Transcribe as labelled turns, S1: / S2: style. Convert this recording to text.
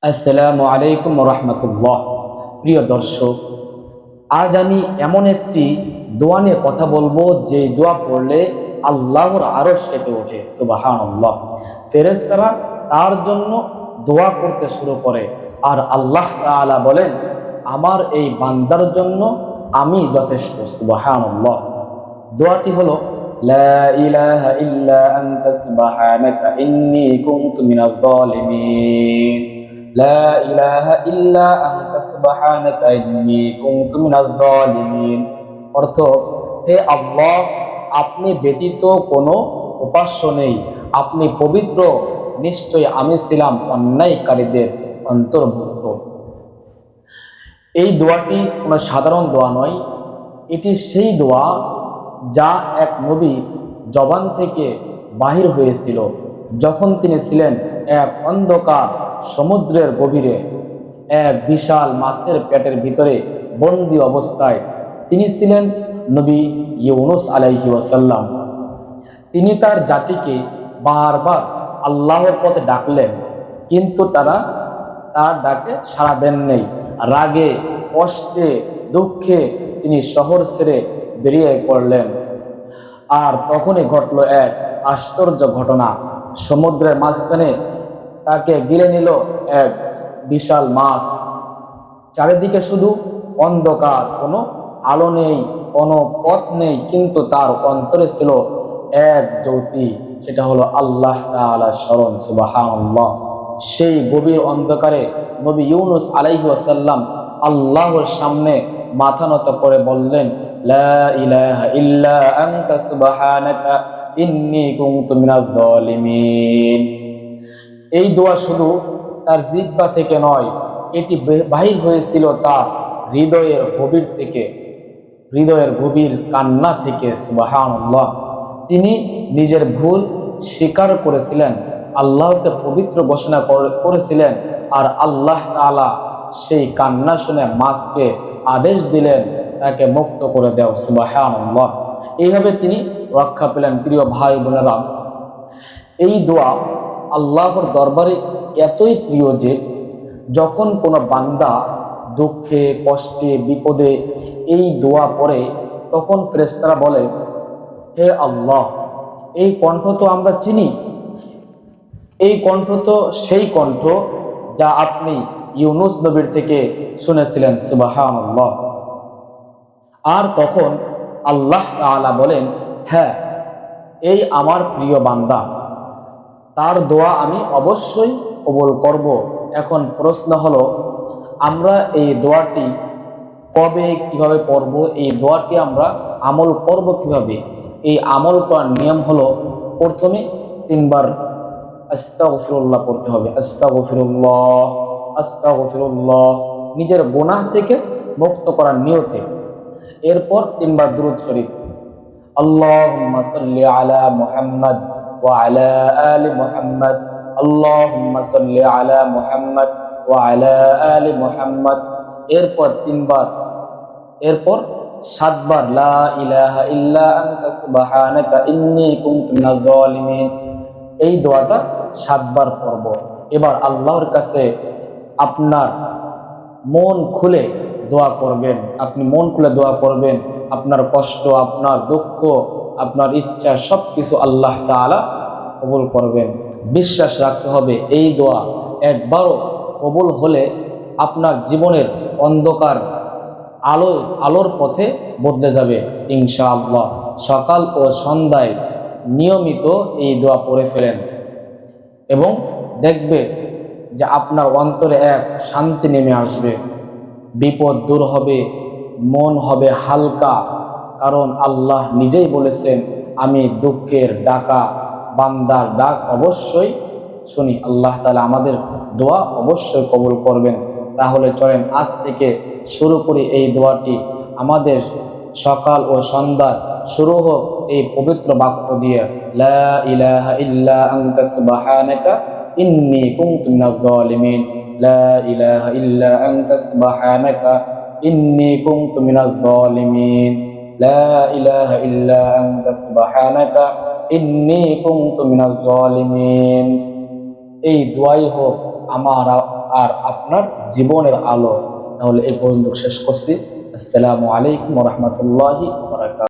S1: আসসালামু আলাইকুম রাহমাতুল্লাহ। প্রিয় দর্শক, আজ আমি এমন একটি দোয়া নিয়ে কথা বলবো যে দোয়া পড়লে আল্লাহর আরশ কেঁপে ওঠে। সুবহানাল্লাহ। ফেরেশতারা তার জন্য দোয়া করতে শুরু করে, আর আল্লাহ তাআলা বলেন, আমার এই বান্দার জন্য আমি যথেষ্ট। সুবহানাল্লাহ। দোয়াটি হলো, লা ইলাহা ইল্লা আনতা সুবহানাকা ইন্নী কুনতু মিনাজ জালিমিন। লা ইলাহা ইল্লা আনতা সুবহানাকা ইন্নী কুনতু মিনাজ জালিমিন। অর্থ, হে আল্লাহ, আপনি ব্যতীত কোনো উপাস্য নেই, আপনি পবিত্র, নিশ্চয় আমি ছিলাম অন্যায়কারীদের অন্তর্ভুক্ত। এই দোয়াটি কোনো সাধারণ দোয়া নয়, এটি সেই দোয়া যা এক নবীর জবান থেকে বাহির হয়েছিল যখন তিনি ছিলেন এক অন্ধকার সমুদ্রের গভীরে, এক বিশাল মাছের পেটের ভিতরে বন্দী অবস্থায়। তিনি ছিলেন নবী ইউনুস আলাইহি ওয়াসাল্লাম। তিনি তার জাতিকে বারবার আল্লাহর পথে ডাকলেন, কিন্তু তারা তার ডাকে সাড়া দেন নাই। রাগে, কষ্টে, দুঃখে তিনি শহর ছেড়ে বেরিয়ে পড়লেন। আর তখনই ঘটল এক আশ্চর্য ঘটনা। সমুদ্রের মাঝখানে তাকে গিলে নিল এক বিশাল মাছ। চারিদিকে শুধু অন্ধকার, কোনো আলো নেই, কোনো পথ নেই, কিন্তু তার অন্তরে ছিল এক জ্যোতি, সেটা হলো আল্লাহ তাআলার স্মরণ। সুবহানাল্লাহ। সেই গভীর অন্ধকারে নবী ইউনুস আলাইহি ওয়াসাল্লাম আল্লাহর সামনে মাথা নত করে বললেন, লা ইলাহা ইল্লা আনতা সুবহানাকা ইন্নী কুনতু মিনাজ জালিমিন। এই দোয়া শুধু তার জিহ্বা থেকে নয়, এটি বাহির হয়েছিল তার হৃদয়ের গভীর থেকে, হৃদয়ের গভীর কান্না থেকে। সুবহানাল্লাহ। তিনি নিজের ভুল স্বীকার করেছিলেন, আল্লাহকে পবিত্র ঘোষণা করেছিলেন, আর আল্লাহ তাআলা সেই কান্না শুনে মাছকে আদেশ দিলেন তাকে মুক্ত করে দাও। সুবহানাল্লাহ। এইভাবে তিনি রক্ষা পেলেন। প্রিয় ভাই বোনেরা, এই দোয়া আল্লাহর দরবারে এতই প্রিয় যে যখন কোনো বান্দা দুঃখে, কষ্টে, বিপদে এই দোয়া পড়ে, তখন ফেরেশতারা বলে, হে আল্লাহ, এই কণ্ঠ তো আমরা চিনি, এই কণ্ঠ তো সেই কণ্ঠ যা আপনি ইউনুস নবীর থেকে শুনেছিলেন। সুবহানাল্লাহ। আর তখন আল্লাহ তাআলা বলেন, হ্যাঁ, এই আমার প্রিয় বান্দা, তার দোয়া আমি অবশ্যই কবুল করব। এখন প্রশ্ন হলো, আমরা এই দোয়াটি কবে, কিভাবে পড়ব? এই দোয়াটি আমরা আমল করব কিভাবে? এই আমল করার নিয়ম হলো, প্রথমে 3 বার আস্তাগফিরুল্লাহ পড়তে হবে। আস্তাগফিরুল্লাহ, আস্তাগফিরুল্লাহ, নিজের গুনাহ থেকে মুক্ত করার নিয়তে। এরপর 3 বার দুরূদ শরীফ, আল্লাহুম্মা সাল্লি আলা মুহাম্মাদ ওয়া আলা আলি মুহাম্মাদ, আল্লাহুম্মা সাল্লি আলা মুহাম্মাদ ওয়া আলা আলি মুহাম্মাদ। এরপর 3 বার, এরপর 7 বার লা ইলাহা ইল্লা আনতা সুবহানাকা ইন্নী কুনতু মিনাজ জালিমিন। এই দোয়াটা 7 বার পড়ব। এবার আল্লাহর কাছে আপনার মন খুলে দোয়া করবেন। আপনি মন খুলে দোয়া করবেন। আপনার কষ্ট, আপনার দুঃখ, আপনার ইচ্ছা সবকিছু আল্লাহ তাআলা কবুল করবেন। বিশ্বাস রাখতে হবে, এই দোয়া একবারও কবুল হলে আপনার জীবনের অন্ধকার আলোর পথে বদলে যাবে ইনশাআল্লাহ। সকাল ও সন্ধ্যায় নিয়মিত এই দোয়া পড়ে ফেলেন এবং দেখবে যে আপনার অন্তরে এক শান্তি নেমে আসবে, বিপদ দূর হবে, মন হবে হালকা। কারণ আল্লাহ নিজেই বলেছেন, আমি দুঃখের ডাকা বান্দার ডাক অবশ্যই শুনি। আল্লাহ তাআলা আমাদের দোয়া অবশ্যই কবুল করবেন। তাহলে চলেন আজ থেকে শুরু করি এই দোয়াটি। আমাদের সকাল ও সন্ধ্যা শুরু হোক এই পবিত্র বাক্য দিয়ে, লা ইলাহা ইল্লা আনতা সুবহানাকা ইন্নী কুনতু মিনাজ জালিমিন। লা ইলাহা ইল্লা আনতা সুবহানাকা ইন্নী কুনতু মিনাজ জালিমিন। লা ইলাহা ইল্লা আনতা সুবহানাকা ইন্নী কুনতু মিনাজ জালিমিন। এই দোয়াই হোক আর আপনার জীবনের আলো। তাহলে এই পর্যন্ত শেষ করছি। আসসালামু আলাইকুম ওয়া রাহমাতুল্লাহি